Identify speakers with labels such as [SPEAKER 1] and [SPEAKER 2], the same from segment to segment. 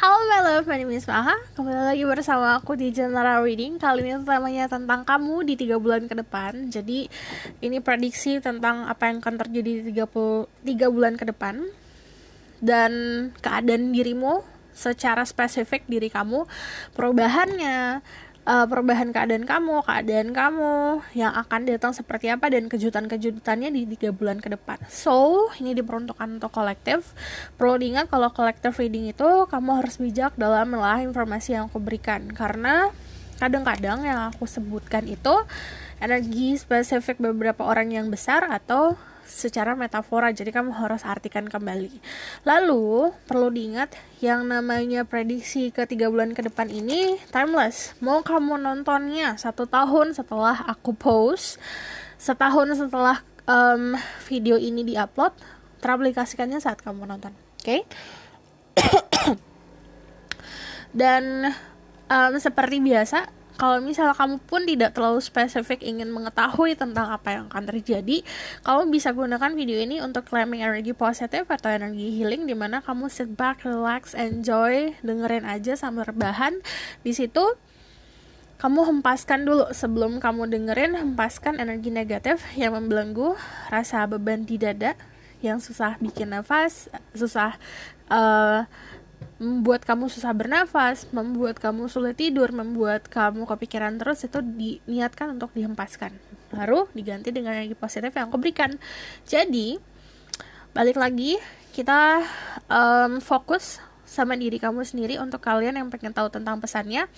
[SPEAKER 1] Halo my love, my name is Maha. Kembali lagi bersama aku di General Reading. Kali ini temanya tentang kamu di 3 bulan ke depan. Jadi ini prediksi tentang apa yang akan terjadi di 3 bulan ke depan. Dan keadaan dirimu secara spesifik diri kamu, perubahan keadaan kamu yang akan datang seperti apa, dan kejutan-kejutannya di 3 bulan ke depan. So, ini diperuntukkan untuk kolektif. Perlu diingat kalau collective reading itu kamu harus bijak dalam menelaah informasi yang aku berikan, karena kadang-kadang yang aku sebutkan itu energi spesifik beberapa orang yang besar atau secara metafora, jadi kamu harus artikan kembali. Lalu perlu diingat yang namanya prediksi ke 3 bulan ke depan ini timeless. Mau kamu nontonnya 1 tahun setelah aku post, setahun setelah video ini diupload, teraplikasikannya saat kamu nonton. Oke? Dan seperti biasa, kalau misalnya kamu pun tidak terlalu spesifik ingin mengetahui tentang apa yang akan terjadi, kamu bisa gunakan video ini untuk claiming energi positif atau energi healing, dimana kamu sit back, relax, enjoy, dengerin aja sambil rebahan. Di situ kamu hempaskan dulu, sebelum kamu dengerin, hempaskan energi negatif yang membelenggu, rasa beban di dada yang susah bikin nafas, susah membuat kamu susah bernafas, membuat kamu sulit tidur, membuat kamu kepikiran terus, itu diniatkan untuk dihempaskan. Baru diganti dengan energi positif yang aku berikan. Jadi, balik lagi, kita fokus sama diri kamu sendiri. Untuk kalian yang pengen tahu tentang pesannya,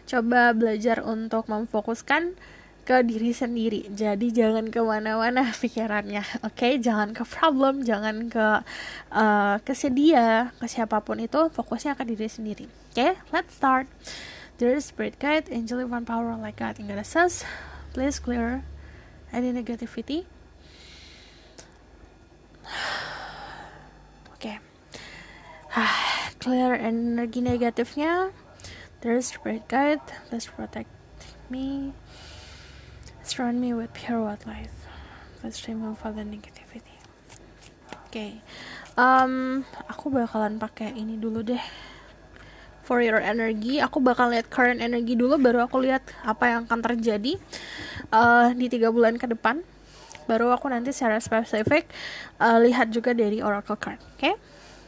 [SPEAKER 1] coba belajar untuk memfokuskan ke diri sendiri. Jadi jangan kemana-mana pikirannya, oke? Jangan ke problem, jangan ke sedia, ke siapapun itu, fokusnya ke diri sendiri. Oke, let's start. Dear Spirit Guide, Angel Divine Power, like God and Goddesses, please clear any negativity. Oke, clear energi negatifnya. Dear Spirit Guide, please protect me. Surround me with pure white light. Let's remove all the negativity. Oke, aku bakalan pakai ini dulu deh. For your energy, aku bakal lihat current energy dulu, baru aku lihat apa yang akan terjadi di 3 bulan ke depan. Baru aku nanti secara spesifik lihat juga dari oracle card. Oke,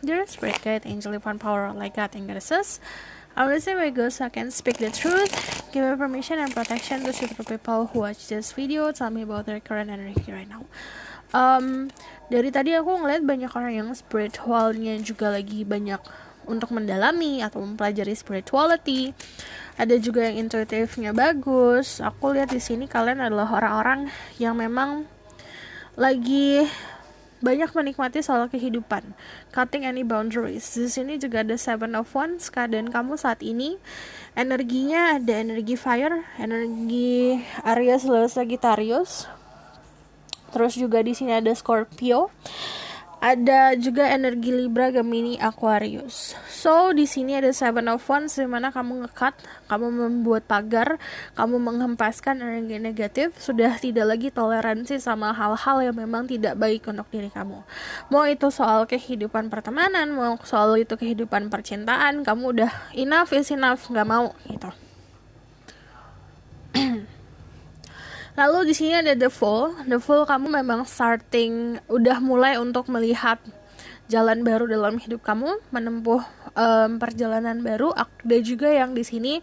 [SPEAKER 1] dear Spirit Guide, Angel Divine Power, like God and Goddesses, I will say my ghost so I can speak the truth. Give me permission and protection to shoot the people who watch this video. Tell me about their current energy right now. Dari tadi aku ngeliat banyak orang yang spiritualnya juga lagi banyak untuk mendalami atau mempelajari spirituality. Ada juga yang intuitifnya bagus. Aku lihat di sini kalian adalah orang-orang yang memang lagi banyak menikmati soal kehidupan, cutting any boundaries. Di sini juga ada Seven of Wands. Keadaan kamu saat ini, energinya ada energi fire, energi Aries, Leo, Sagittarius. Terus juga di sini ada Scorpio. Ada juga energi Libra, Gemini, Aquarius. So, di sini ada Seven of Wands, di mana kamu nge-cut, kamu membuat pagar, kamu menghempaskan energi negatif, sudah tidak lagi toleransi sama hal-hal yang memang tidak baik untuk diri kamu. Mau itu soal kehidupan pertemanan, mau soal itu kehidupan percintaan, kamu udah enough is enough, nggak mau gitu. Lalu di sini ada The Fool. The Fool, kamu memang udah mulai untuk melihat jalan baru dalam hidup kamu, menempuh perjalanan baru. Ada juga yang di sini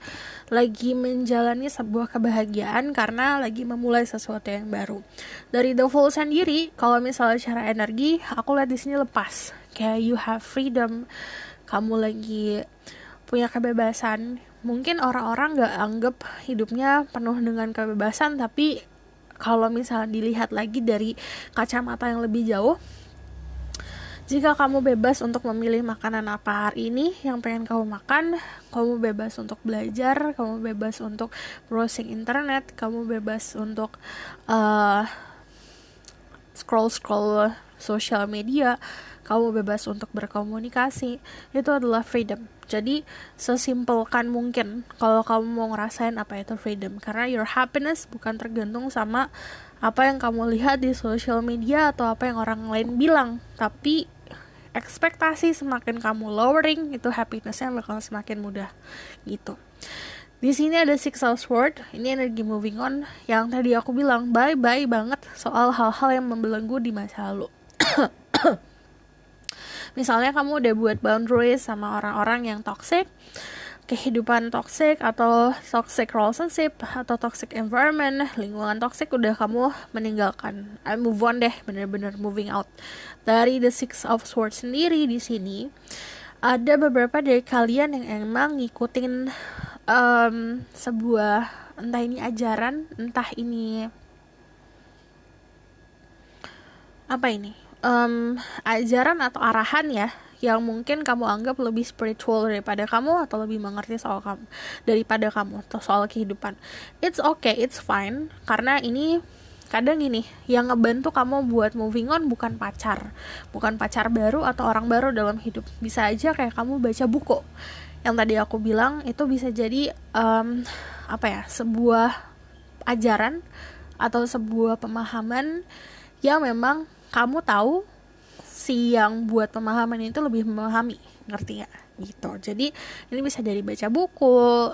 [SPEAKER 1] lagi menjalani sebuah kebahagiaan karena lagi memulai sesuatu yang baru. Dari The Fool sendiri, kalau misalnya secara energi, aku lihat di sini lepas. Kayak you have freedom. Kamu lagi punya kebebasan. Mungkin orang-orang gak anggap hidupnya penuh dengan kebebasan, tapi kalau misalnya dilihat lagi dari kacamata yang lebih jauh, jika kamu bebas untuk memilih makanan apa hari ini yang pengen kamu makan, kamu bebas untuk belajar, kamu bebas untuk browsing internet, kamu bebas untuk scroll social media, kamu bebas untuk berkomunikasi, itu adalah freedom. Jadi sesimpelkan mungkin kalau kamu mau ngerasain apa itu freedom, karena your happiness bukan tergantung sama apa yang kamu lihat di social media atau apa yang orang lain bilang, tapi ekspektasi, semakin kamu lowering, itu happinessnya bakal semakin mudah gitu. Di sini ada Six of Swords, ini energi moving on yang tadi aku bilang bye-bye banget soal hal-hal yang membelenggu di masa lalu. Misalnya kamu udah buat boundaries sama orang-orang yang toxic, kehidupan toxic atau toxic relationship atau toxic environment, lingkungan toxic udah kamu meninggalkan. Move on deh, bener-bener moving out. Dari The Six of Swords sendiri di sini ada beberapa dari kalian yang emang ngikutin sebuah, entah ini ajaran, entah ini apa ini, ajaran atau arahan ya, yang mungkin kamu anggap lebih spiritual daripada kamu atau lebih mengerti soal kamu daripada kamu atau soal kehidupan. It's okay, it's fine, karena ini kadang gini, yang ngebantu kamu buat moving on bukan pacar baru atau orang baru dalam hidup. Bisa aja kayak kamu baca buku yang tadi aku bilang, itu bisa jadi sebuah ajaran atau sebuah pemahaman yang memang kamu tahu si yang buat pemahaman itu lebih memahami, ngerti ya gitu. Jadi ini bisa dari baca buku,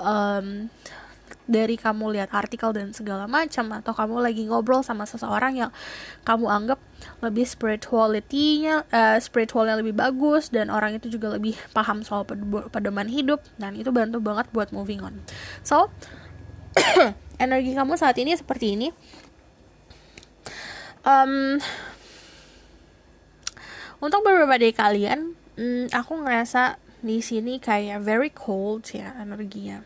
[SPEAKER 1] dari kamu lihat artikel dan segala macam, atau kamu lagi ngobrol sama seseorang yang kamu anggap lebih spiritualnya lebih bagus, dan orang itu juga lebih paham soal pedoman hidup, dan itu bantu banget buat moving on. So energi kamu saat ini seperti ini. Untuk beberapa dari kalian, aku ngerasa di sini kayak very cold ya energinya.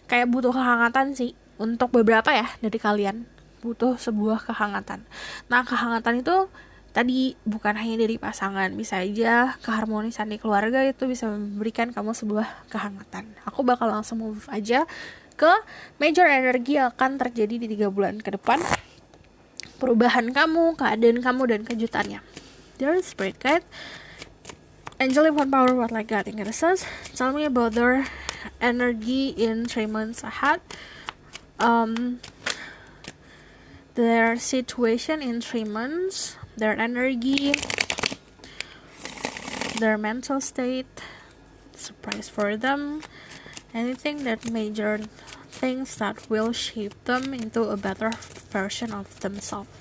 [SPEAKER 1] Kayak butuh kehangatan sih untuk beberapa ya dari kalian, butuh sebuah kehangatan. Nah, kehangatan itu tadi bukan hanya dari pasangan, bisa aja keharmonisan di keluarga itu bisa memberikan kamu sebuah kehangatan. Aku bakal langsung move aja ke major energi yang akan terjadi di 3 bulan ke depan, perubahan kamu, keadaan kamu, dan kejutannya. Dear Spirit Guide, Angel of Power, what like God in Genesis, tell me about their energy in 3 months ahead, their situation in 3 months, their energy, their mental state, surprise for them, anything that major things that will shape them into a better version of themselves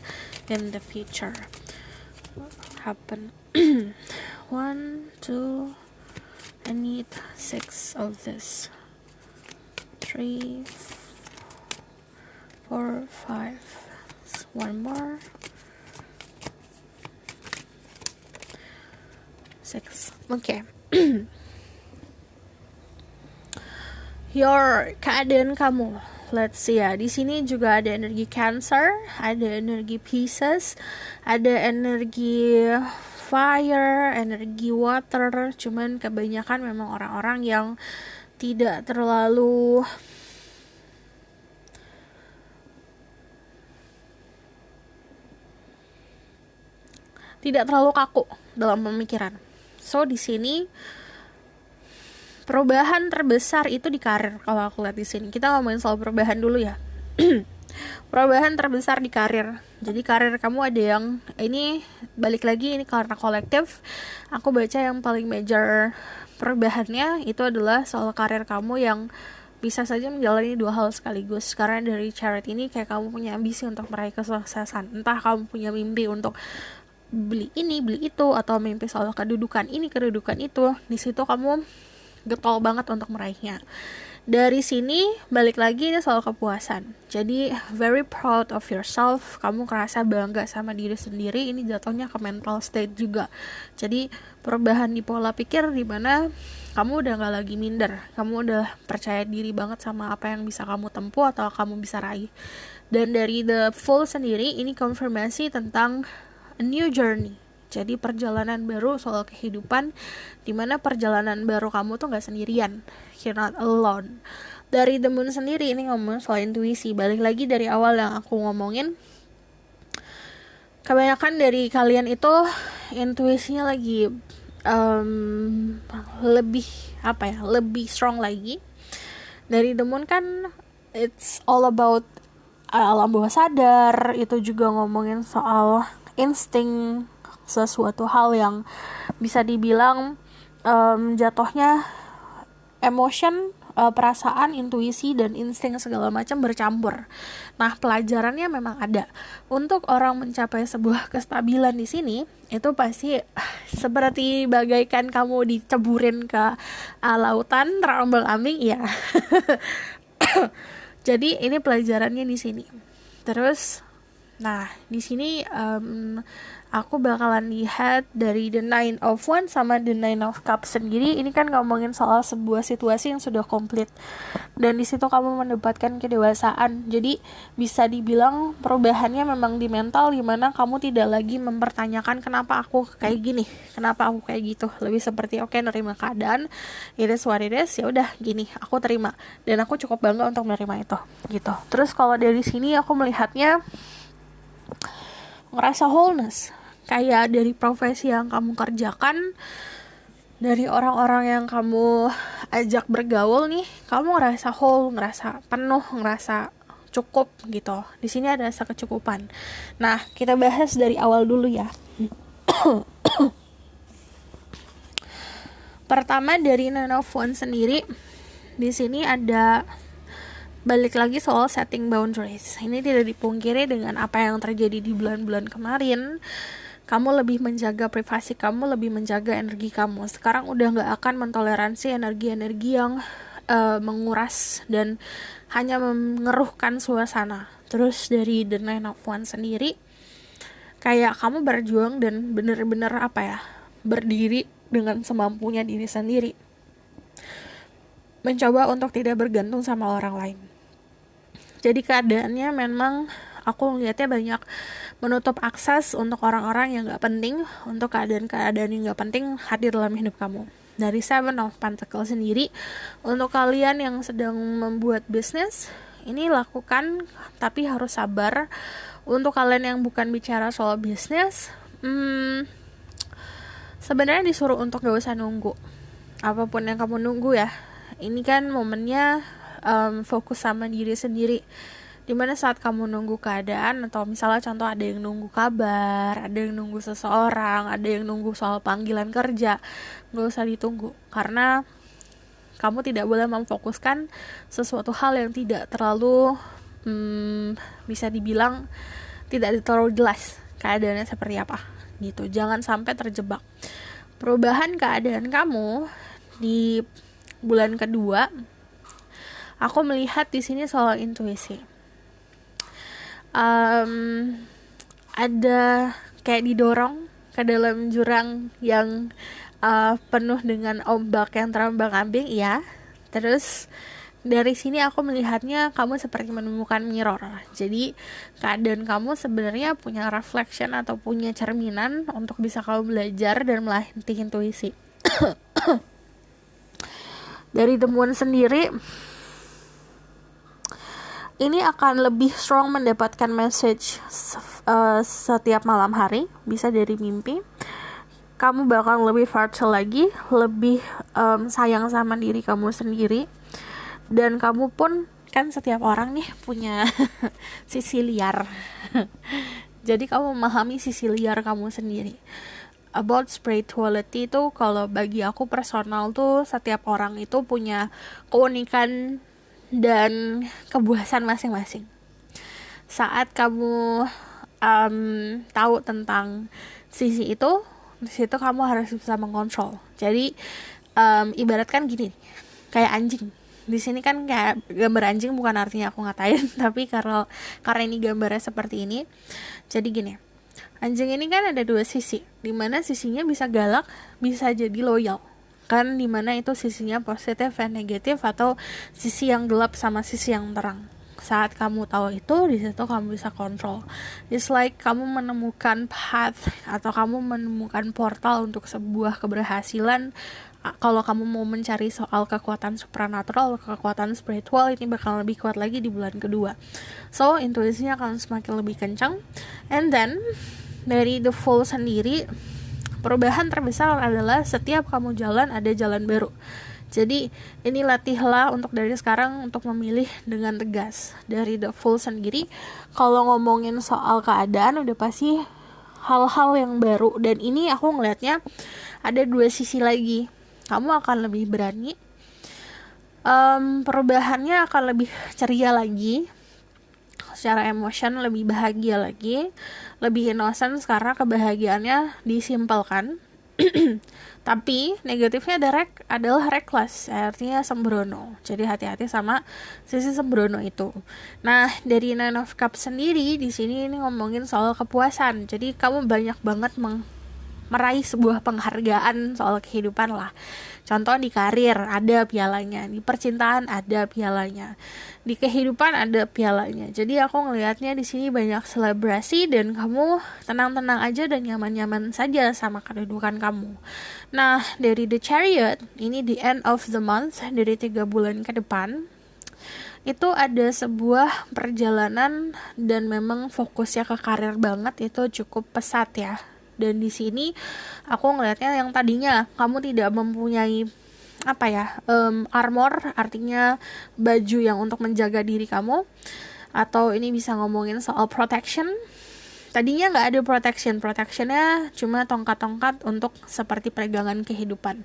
[SPEAKER 1] in the future. What happened? 1, 2, I need 6 of this. 3, 4, 5. One more. 6. Okay. Your keadaan kamu. Let's see ya. Di sini juga ada energi Cancer, ada energi Pisces, ada energi fire, energi water. Cuman kebanyakan memang orang-orang yang tidak terlalu kaku dalam pemikiran. So di sini perubahan terbesar itu di karir. Kalau aku lihat di sini, kita ngomongin soal perubahan dulu ya. Perubahan terbesar di karir. Jadi karir kamu ada yang, ini balik lagi, ini karena kolektif. Aku baca yang paling major perubahannya itu adalah soal karir kamu yang bisa saja menjalani 2 hal sekaligus. Karena dari Chariot ini kayak kamu punya ambisi untuk meraih kesuksesan. Entah kamu punya mimpi untuk beli ini, beli itu, atau mimpi soal kedudukan ini, kedudukan itu. Di situ kamu getol banget untuk meraihnya. Dari sini balik lagi ini soal kepuasan. Jadi very proud of yourself. Kamu ngerasa bangga sama diri sendiri. Ini jatuhnya ke mental state juga. Jadi perubahan di pola pikir di mana kamu udah gak lagi minder. Kamu udah percaya diri banget sama apa yang bisa kamu tempuh atau kamu bisa raih. Dan dari The Fool sendiri ini konfirmasi tentang a new journey. Jadi perjalanan baru soal kehidupan, dimana perjalanan baru kamu tuh gak sendirian, you're not alone. Dari The Moon sendiri ini ngomong soal intuisi. Balik lagi dari awal yang aku ngomongin, kebanyakan dari kalian itu intuisinya lagi lebih strong lagi. Dari The Moon kan it's all about alam bawah sadar. Itu juga ngomongin soal insting sesuatu hal yang bisa dibilang jatuhnya emotion, perasaan, intuisi, dan insting segala macam bercampur. Nah, pelajarannya memang ada. Untuk orang mencapai sebuah kestabilan di sini, itu pasti seperti bagaikan kamu diceburin ke lautan terombang-ambing, ya. Jadi ini pelajarannya di sini. Terus, nah di sini aku bakalan lihat dari The Nine of Wands sama The Nine of Cups sendiri. Ini kan ngomongin soal sebuah situasi yang sudah komplit, dan di situ kamu mendapatkan kedewasaan. Jadi bisa dibilang perubahannya memang di mental, dimana kamu tidak lagi mempertanyakan kenapa aku kayak gini, kenapa aku kayak gitu. Lebih seperti oke, nerima keadaan, it is what it is, ya udah gini, aku terima dan aku cukup bangga untuk menerima itu gitu. Terus kalau dari sini aku melihatnya ngerasa wholeness, kayak dari profesi yang kamu kerjakan, dari orang-orang yang kamu ajak bergaul nih, kamu ngerasa whole, ngerasa penuh, ngerasa cukup gitu. Di sini ada rasa kecukupan. Nah, kita bahas dari awal dulu ya. Pertama dari Nine of Wands sendiri, di sini ada balik lagi soal setting boundaries. Ini tidak dipungkiri dengan apa yang terjadi di bulan-bulan kemarin. Kamu lebih menjaga privasi kamu, lebih menjaga energi kamu. Sekarang udah gak akan mentoleransi energi-energi yang menguras dan hanya mengeruhkan suasana. Terus dari The Nine of Wands sendiri, kayak kamu berjuang dan bener-bener berdiri dengan semampunya diri sendiri. Mencoba untuk tidak bergantung sama orang lain. Jadi keadaannya memang aku melihatnya banyak menutup akses untuk orang-orang yang gak penting, untuk keadaan-keadaan yang gak penting hadir dalam hidup kamu. Dari Seven of Pentacles sendiri, untuk kalian yang sedang membuat bisnis, ini lakukan tapi harus sabar. Untuk kalian yang bukan bicara soal bisnis, sebenarnya disuruh untuk gak usah nunggu. Apapun yang kamu nunggu ya, ini kan momennya fokus sama diri sendiri. Dimana saat kamu nunggu keadaan, atau misalnya contoh ada yang nunggu kabar, ada yang nunggu seseorang, ada yang nunggu soal panggilan kerja, gak usah ditunggu, karena kamu tidak boleh memfokuskan sesuatu hal yang tidak terlalu bisa dibilang tidak terlalu jelas keadaannya seperti apa gitu. Jangan sampai terjebak. Perubahan keadaan kamu di bulan kedua, aku melihat di sini soal intuisi. Ada kayak didorong ke dalam jurang yang penuh dengan ombak yang terombang-ambing, ya. Terus dari sini aku melihatnya kamu seperti menemukan mirror. Jadi keadaan kamu sebenarnya punya reflection atau punya cerminan untuk bisa kamu belajar dan melatih intuisi. Dari temuan sendiri, ini akan lebih strong mendapatkan message setiap malam hari, bisa dari mimpi. Kamu bakal lebih fertile lagi, lebih sayang sama diri kamu sendiri. Dan kamu pun, kan setiap orang nih punya sisi liar. Jadi kamu memahami sisi liar kamu sendiri. About spirituality itu, kalau bagi aku personal tuh, setiap orang itu punya keunikan dan kepuasan masing-masing. Saat kamu tahu tentang sisi itu, di situ kamu harus bisa mengontrol. Jadi ibaratkan gini, kayak anjing. Di sini kan kayak gambar anjing, bukan artinya aku ngatain, tapi karena ini gambarnya seperti ini. Jadi gini, anjing ini kan ada dua sisi, dimana sisinya bisa galak, bisa jadi loyal. Kan dimana itu sisinya positif dan negatif, atau sisi yang gelap sama sisi yang terang. Saat kamu tahu itu, di situ kamu bisa kontrol. It's like kamu menemukan path, atau kamu menemukan portal untuk sebuah keberhasilan. Kalau kamu mau mencari soal kekuatan supernatural, kekuatan spiritual, ini bakal lebih kuat lagi di bulan kedua. So intuisinya akan semakin lebih kencang. And then dari The Fool sendiri, perubahan terbesar adalah setiap kamu jalan ada jalan baru. Jadi ini latihlah untuk dari sekarang untuk memilih dengan tegas. Dari The Fool sendiri, kalau ngomongin soal keadaan udah pasti hal-hal yang baru. Dan ini aku ngelihatnya ada dua sisi lagi. Kamu akan lebih berani, perubahannya akan lebih ceria lagi, secara emotion lebih bahagia lagi, lebih innocent karena kebahagiaannya disimpelkan. Tapi negatifnya adalah reckless, artinya sembrono. Jadi hati-hati sama sisi sembrono itu. Nah, dari Nine of Cups sendiri di sini ini ngomongin soal kepuasan. Jadi kamu banyak banget meraih sebuah penghargaan soal kehidupan lah. Contoh di karir ada pialanya, di percintaan ada pialanya, di kehidupan ada pialanya. Jadi aku ngelihatnya di sini banyak selebrasi dan kamu tenang-tenang aja dan nyaman-nyaman saja sama kedudukan kamu. Nah, dari The Chariot, ini the end of the month, dari 3 bulan ke depan, itu ada sebuah perjalanan dan memang fokusnya ke karir banget, itu cukup pesat ya. Dan di sini aku ngelihatnya yang tadinya kamu tidak mempunyai armor, artinya baju yang untuk menjaga diri kamu, atau ini bisa ngomongin soal protection. Tadinya nggak ada protectionnya cuma tongkat-tongkat untuk seperti pegangan kehidupan.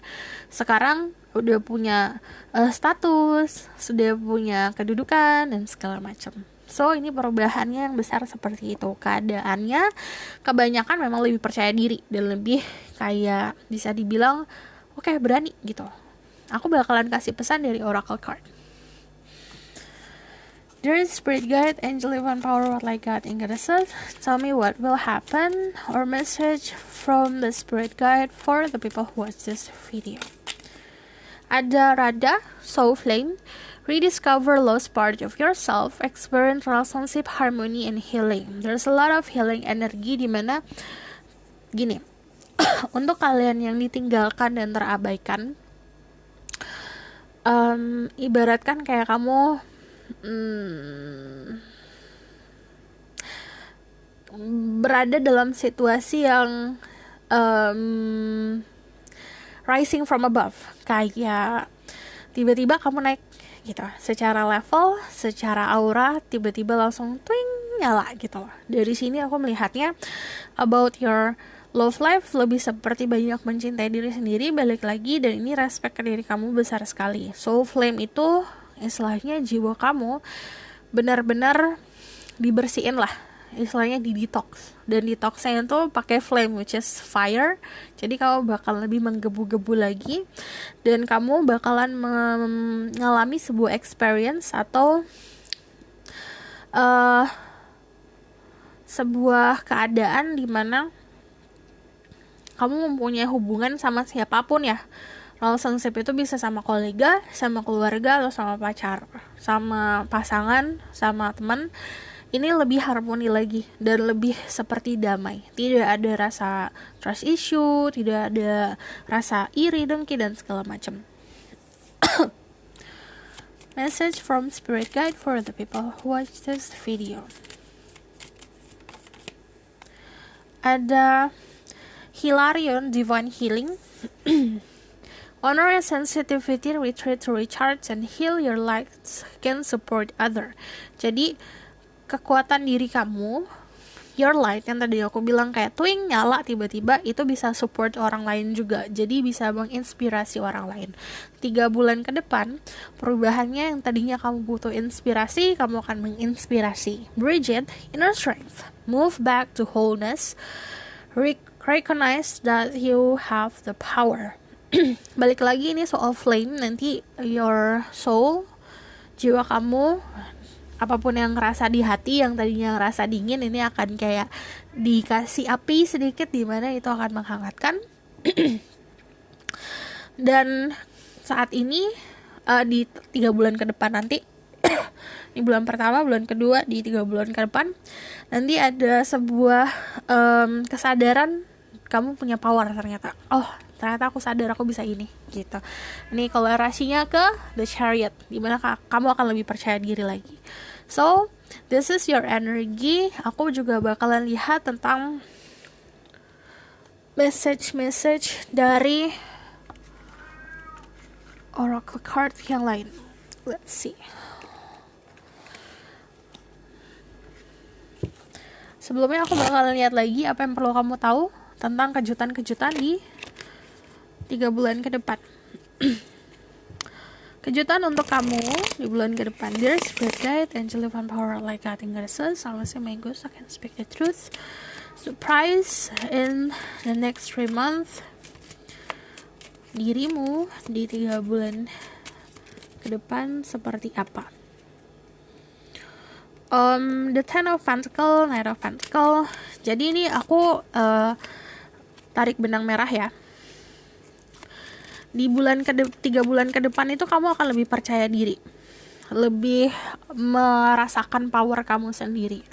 [SPEAKER 1] Sekarang udah punya status, sudah punya kedudukan dan segala macam. So ini perubahannya yang besar seperti itu. Keadaannya kebanyakan memang lebih percaya diri dan lebih kayak bisa dibilang oke, berani gitu. Aku bakalan kasih pesan dari Oracle card. There is Spirit Guide, Angel Divine Power, what like God in Goddesses. Tell me what will happen, or message from the Spirit Guide for the people who watch this video. Ada Radha, Soul Flame, rediscover lost part of yourself, experience relationship harmony and healing. There's a lot of healing energy di mana gini. Untuk kalian yang ditinggalkan dan terabaikan, ibaratkan kayak kamu berada dalam situasi yang rising from above, kayak tiba-tiba kamu naik gitu, secara level, secara aura, tiba-tiba langsung twing nyala gitu. Dari sini aku melihatnya about your love life lebih seperti banyak mencintai diri sendiri, balik lagi, dan ini respect ke diri kamu besar sekali. Soul flame itu istilahnya jiwa kamu benar-benar dibersihin lah, istilahnya di detox, dan detoxnya itu pakai flame which is fire. Jadi kamu bakal lebih menggebu-gebu lagi dan kamu bakalan mengalami sebuah experience atau sebuah keadaan di mana kamu mempunyai hubungan sama siapapun ya. Relationship itu bisa sama kolega, sama keluarga, atau sama pacar, sama pasangan, sama teman. Ini lebih harmoni lagi dan lebih seperti damai. Tidak ada rasa trust issue, tidak ada rasa iri, dengki, dan segala macam. Message from Spirit Guide for the people who watch this video. Ada Hilarion, Divine Healing. Honor and sensitivity, retreat to recharge and heal your lights can support other. Jadi kekuatan diri kamu, your light yang tadi aku bilang kayak twing nyala tiba-tiba, itu bisa support orang lain juga. Jadi bisa menginspirasi orang lain. 3 bulan ke depan, perubahannya yang tadinya kamu butuh inspirasi, kamu akan menginspirasi. Bridget, inner strength, move back to wholeness, recognize that you have the power. Balik lagi ini soal flame, nanti your soul, jiwa kamu, apapun yang ngerasa di hati yang tadinya ngerasa dingin, ini akan kayak dikasih api sedikit di mana itu akan menghangatkan. Dan saat ini di 3 bulan ke depan nanti, di bulan pertama, bulan kedua, di 3 bulan ke depan nanti ada sebuah kesadaran kamu punya power ternyata. Oh, ternyata aku sadar aku bisa ini gitu. Ini kolerasinya ke The Chariot, dimana kamu akan lebih percaya diri lagi. So, this is your energy. Aku juga bakalan lihat tentang message dari Oracle card yang lain. Let's see. Sebelumnya aku bakal lihat lagi apa yang perlu kamu tahu tentang kejutan-kejutan di 3 bulan ke depan. Kejutan untuk kamu di bulan ke depan. Dear Spirit Guide, Angel Divine Power, like cutting goddesses, always my ghost, I can speak the truth. Surprise in the next 3 months. Dirimu di 3 bulan ke depan seperti apa? The Ten of Pentacles, Knight of Pentacles. Jadi ini aku tarik benang merah ya. Di 3 bulan ke depan itu kamu akan lebih percaya diri, lebih merasakan power kamu sendiri.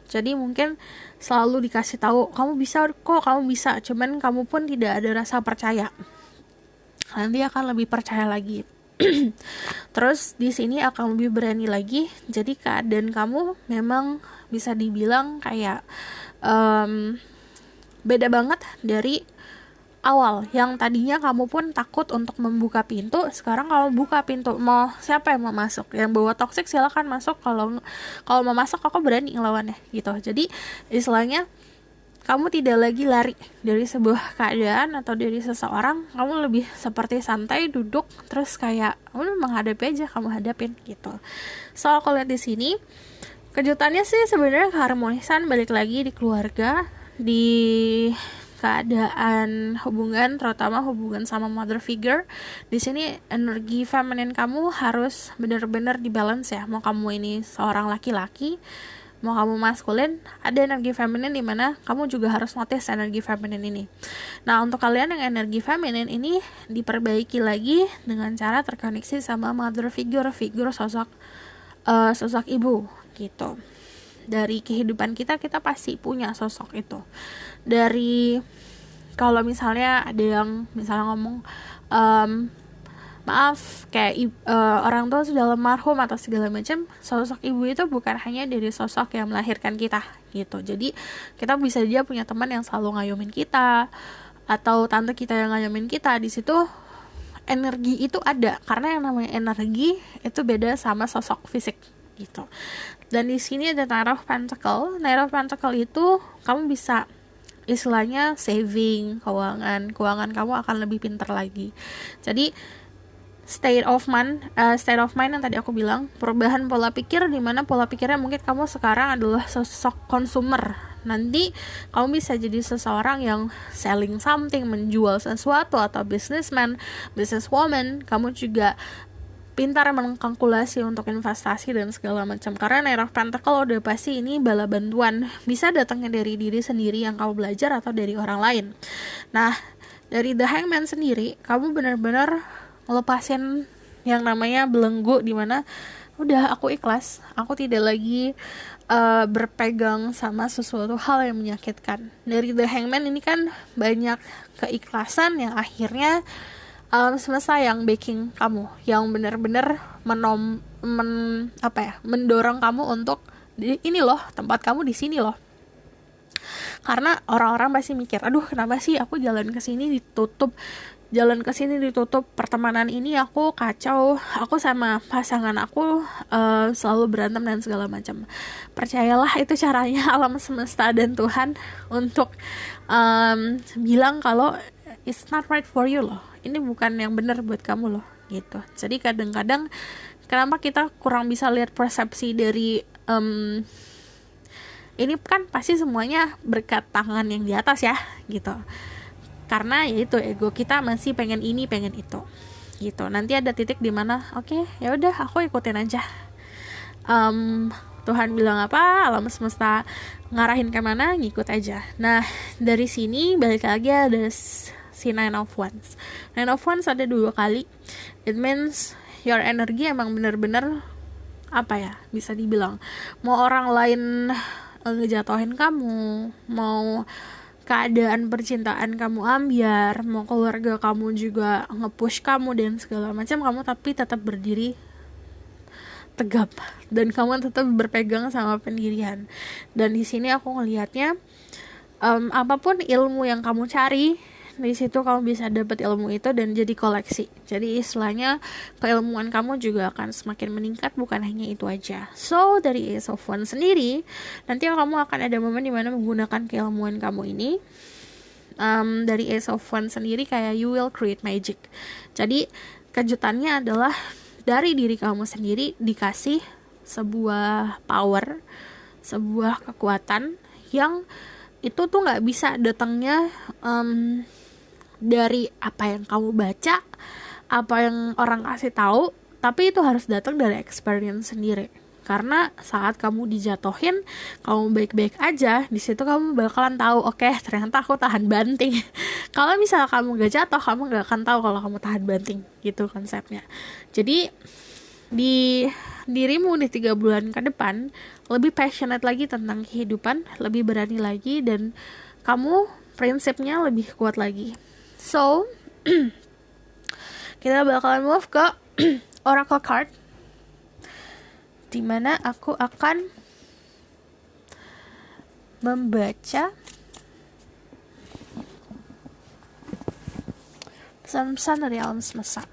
[SPEAKER 1] Jadi mungkin selalu dikasih tahu kamu bisa kok, kamu bisa, cuman kamu pun tidak ada rasa percaya. Nanti akan lebih percaya lagi. Terus di sini akan lebih berani lagi. Jadi keadaan kamu memang bisa dibilang kayak beda banget dari awal. Yang tadinya kamu pun takut untuk membuka pintu, sekarang kamu buka pintu. Mau siapa yang mau masuk? Yang bawa toxic silakan masuk. Kalau mau masuk aku berani ngelawannya gitu. Jadi istilahnya kamu tidak lagi lari dari sebuah keadaan atau dari seseorang. Kamu lebih seperti santai duduk terus kayak kamu menghadapi aja, kamu hadapin gitu. So aku lihat di sini kejutannya sih sebenarnya keharmonisan balik lagi di keluarga, di keadaan hubungan, terutama hubungan sama mother figure. Di sini energi feminin kamu harus benar-benar dibalance ya. Mau kamu ini seorang laki-laki, mau kamu maskulin, ada energi feminin di mana kamu juga harus notice energi feminin ini. Nah, untuk kalian yang energi feminin ini diperbaiki lagi dengan cara terkoneksi sama mother figure sosok ibu gitu. Dari kehidupan kita pasti punya sosok itu. Dari kalau misalnya ada yang misalnya ngomong maaf kayak orang tua sudah almarhum atau segala macam, sosok ibu itu bukan hanya dari sosok yang melahirkan kita gitu. Jadi kita bisa dia punya teman yang selalu ngayomin kita atau tante kita yang ngayomin kita. Di situ energi itu ada, karena yang namanya energi itu beda sama sosok fisik gitu. Dan di sini ada Knight of Pentacles. Knight of Pentacles itu kamu bisa istilahnya saving, keuangan kamu akan lebih pintar lagi. Jadi state of mind yang tadi aku bilang, perubahan pola pikir, di mana pola pikirnya mungkin kamu sekarang adalah sosok consumer. Nanti kamu bisa jadi seseorang yang selling something, menjual sesuatu, atau businessman, businesswoman. Kamu juga pintar mengkalkulasi untuk investasi dan segala macam. Karena Knight of Pentacles udah pasti ini bala bantuan, bisa datangnya dari diri sendiri yang kamu belajar atau dari orang lain. Nah, dari The Hangman sendiri, kamu benar-benar ngelepasin yang namanya belenggu, dimana udah aku ikhlas, aku tidak lagi berpegang sama sesuatu hal yang menyakitkan. Dari The Hangman ini kan banyak keikhlasan yang akhirnya semesta yang backing kamu, yang benar-benar mendorong kamu untuk ini loh, tempat kamu di sini loh. Karena orang-orang pasti mikir, aduh kenapa sih aku jalan ke sini ditutup, pertemanan ini aku kacau, aku sama pasangan aku selalu berantem dan segala macam. Percayalah itu caranya alam semesta dan Tuhan untuk bilang kalau it's not right for you loh, ini bukan yang benar buat kamu loh gitu. Jadi kadang-kadang kenapa kita kurang bisa lihat persepsi dari ini kan pasti semuanya berkat tangan yang di atas ya gitu. Karena yaitu ego kita masih pengen ini, pengen itu gitu. Nanti ada titik di mana oke, ya udah aku ikutin aja. Tuhan bilang apa, alam semesta ngarahin kemana, ngikut aja. Nah, dari sini balik lagi ada si Nine of Wands. Nine of Wands ada 2 kali. It means your energy emang bener-bener bisa dibilang mau orang lain ngejatuhin kamu, mau keadaan percintaan kamu ambiar, mau keluarga kamu juga nge-push kamu dan segala macam, kamu tapi tetap berdiri tegap dan kamu tetap berpegang sama pendirian. Dan di sini aku ngelihatnya apapun ilmu yang kamu cari di situ kamu bisa dapat ilmu itu dan jadi koleksi. Jadi istilahnya keilmuan kamu juga akan semakin meningkat, bukan hanya itu aja. So dari Ace of Wands sendiri, nanti kamu akan ada momen dimana menggunakan keilmuan kamu ini. Dari Ace of Wands sendiri kayak you will create magic. Jadi kejutannya adalah dari diri kamu sendiri dikasih sebuah power, sebuah kekuatan yang itu tuh nggak bisa datangnya dari apa yang kamu baca, apa yang orang kasih tahu, tapi itu harus datang dari experience sendiri. Karena saat kamu dijatuhin, kamu baik-baik aja, di situ kamu bakalan tahu, oke, ternyata aku tahan banting. Kalau misalnya kamu gak jatuh, kamu gak akan tahu kalau kamu tahan banting, gitu konsepnya. Jadi di dirimu di 3 bulan ke depan lebih passionate lagi tentang kehidupan, lebih berani lagi, dan kamu prinsipnya lebih kuat lagi. So kita bakalan move ke Oracle card, dimana aku akan membaca pesan-pesan dari alam semesta.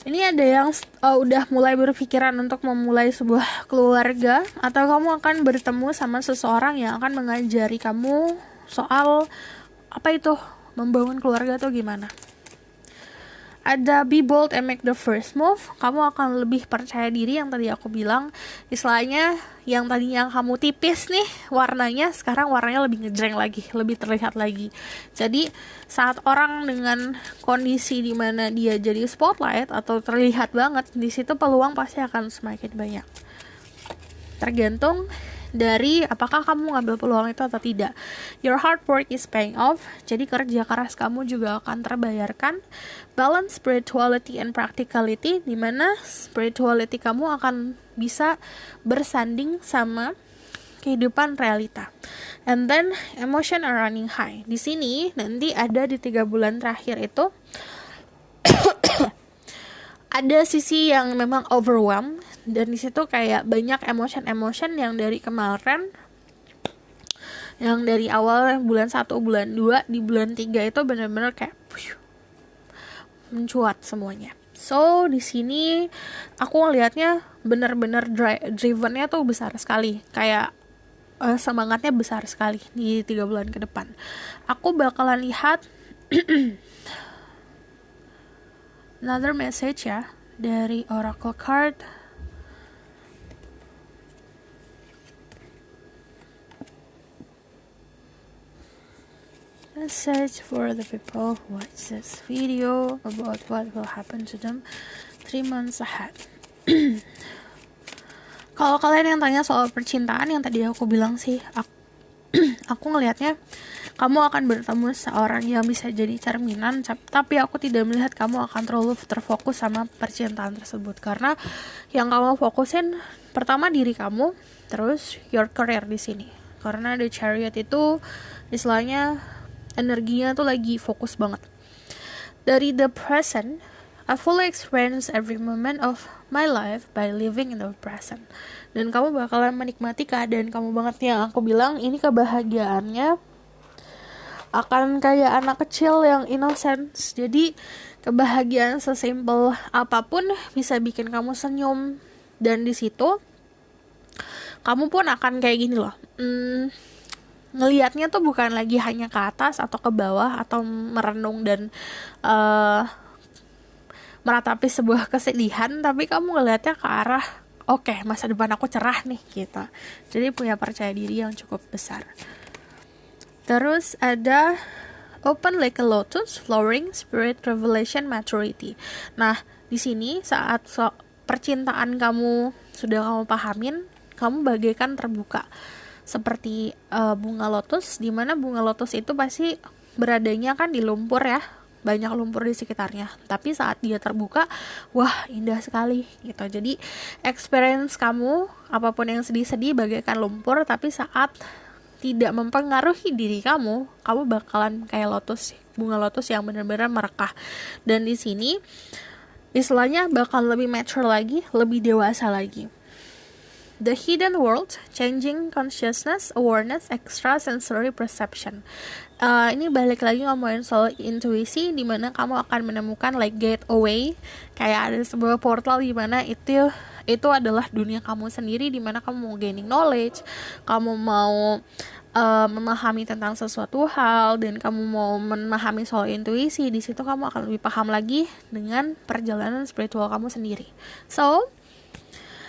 [SPEAKER 1] Ini ada yang udah mulai berpikiran untuk memulai sebuah keluarga, atau kamu akan bertemu sama seseorang yang akan mengajari kamu soal apa itu membangun keluarga tuh gimana. Ada be bold and make the first move. Kamu akan lebih percaya diri, yang tadi aku bilang. Istilahnya yang tadinya kamu tipis nih warnanya, sekarang warnanya lebih ngejreng lagi, lebih terlihat lagi. Jadi saat orang dengan kondisi dimana dia jadi spotlight atau terlihat banget, di situ peluang pasti akan semakin banyak. Tergantung dari apakah kamu ngambil peluang itu atau tidak. Your hard work is paying off. Jadi kerja keras kamu juga akan terbayarkan. Balance spirituality and practicality, dimana spirituality kamu akan bisa bersanding sama kehidupan realita. And then emotion are running high. Di sini nanti ada di 3 bulan terakhir itu ada sisi yang memang overwhelmed, dan di situ kayak banyak emotion yang dari kemarin, yang dari awal bulan 1, bulan 2, di bulan 3 itu benar-benar kayak mencuat semuanya. So di sini aku ngelihatnya benar-benar drivennya tuh besar sekali, kayak semangatnya besar sekali di 3 bulan ke depan. Aku bakalan lihat another message ya dari Oracle card. Message for the people who watch this video about what will happen to them 3 months ahead. Kalau kalian yang tanya soal percintaan, yang tadi aku bilang sih, aku ngelihatnya kamu akan bertemu seorang yang bisa jadi cerminan, tapi aku tidak melihat kamu akan terlalu terfokus sama percintaan tersebut, karena yang kamu fokusin pertama diri kamu, terus your career di sini. Karena the Chariot itu istilahnya energinya tuh lagi fokus banget. Dari the present, I fully experience every moment of my life by living in the present. Dan kamu bakalan menikmati keadaan kamu banget, yang aku bilang ini kebahagiaannya akan kayak anak kecil yang innocent. Jadi kebahagiaan sesimpel apapun bisa bikin kamu senyum, dan di situ kamu pun akan kayak gini loh. Ngelihatnya tuh bukan lagi hanya ke atas atau ke bawah atau merenung dan meratapi sebuah kesedihan, tapi kamu ngelihatnya ke arah oke, masa depan aku cerah nih gitu. Jadi punya percaya diri yang cukup besar. Terus ada open like a lotus, flowering, spirit, revelation, maturity. Nah, di sini saat percintaan kamu sudah kamu pahamin, kamu bagaikan terbuka. Seperti bunga lotus, di mana bunga lotus itu pasti beradanya kan di lumpur ya, banyak lumpur di sekitarnya. Tapi saat dia terbuka, wah indah sekali gitu. Jadi experience kamu apapun yang sedih-sedih bagaikan lumpur, tapi saat tidak mempengaruhi diri kamu bakalan kayak lotus, bunga lotus yang benar-benar merekah. Dan di sini istilahnya bakal lebih mature lagi, lebih dewasa lagi. The Hidden World, Changing Consciousness, Awareness, Extrasensory Perception. Ini balik lagi ngomongin soal intuisi, dimana kamu akan menemukan like gateway, kayak ada sebuah portal dimana itu adalah dunia kamu sendiri, dimana kamu mau gaining knowledge, kamu mau memahami tentang sesuatu hal, dan kamu mau memahami soal intuisi. Di situ kamu akan lebih paham lagi dengan perjalanan spiritual kamu sendiri. So,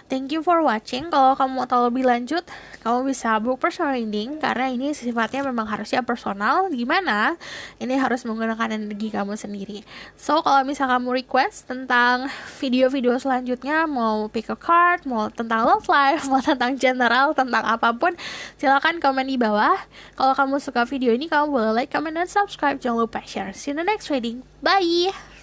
[SPEAKER 1] thank you for watching. Kalau kamu mau tahu lebih lanjut, kamu bisa book personal reading, karena ini sifatnya memang harusnya personal, gimana ini harus menggunakan energi kamu sendiri. So, kalau misalnya kamu request tentang video-video selanjutnya, mau pick a card, mau tentang love life, mau tentang general, tentang apapun, silakan komen di bawah. Kalau kamu suka video ini, kamu boleh like, comment, dan subscribe. Jangan lupa share. See you in the next reading. Bye!